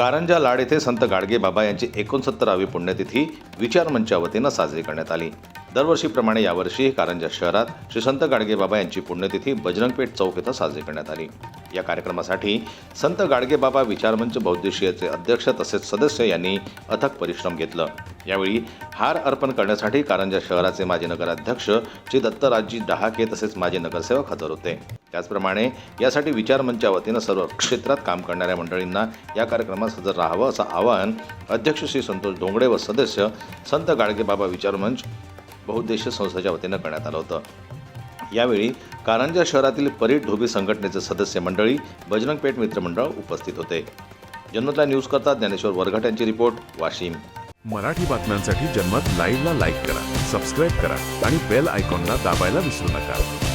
कारंजा लाड येथे संत गाडगेबाबा यांची 69वी पुण्यतिथी विचार मंच्या वतीनं साजरी करण्यात आली। दरवर्षीप्रमाणे यावर्षी कारंजा शहरात श्री संत गाडगेबाबा यांची पुण्यतिथी बजरंगपेठ चौक येथे साजरी करण्यात आली। या कार्यक्रमासाठी संत गाडगेबाबा विचारमंच बौद्धिशीयचे अध्यक्ष तसेच सदस्य यांनी अथक परिश्रम घेतलं। यावेळी हार अर्पण करण्यासाठी कारंजा शहराचे माजी नगराध्यक्ष श्री दत्तराजजी डहाके तसेच माजी नगरसेवक हजर होते। त्याचप्रमाणे यासाठी विचार मंच्या वतीनं सर्व क्षेत्रात काम करणाऱ्या मंडळींना या कार्यक्रमात हजर राहावं असं आवाहन अध्यक्ष श्री संतोष डोंगडे व सदस्य संत गाडगेबाबा विचार मंच बहुउद्देशीय संस्थेच्या वतीनं करण्यात आलं होतं। यावेळी कारंजा शहरातील परीट धोबी संघटनेचे सदस्य मंडळी, बजरंगपेठ मित्रमंडळ उपस्थित होते। जनता न्यूज करता ज्ञानेश्वर वरघट यांची रिपोर्ट, वाशिम। मराठी बातम्यांसाठी जन्मत लाईव्हला लाईक करा, सबस्क्राईब करा आणि बेल आयकॉनला दाबायला विसरू नका।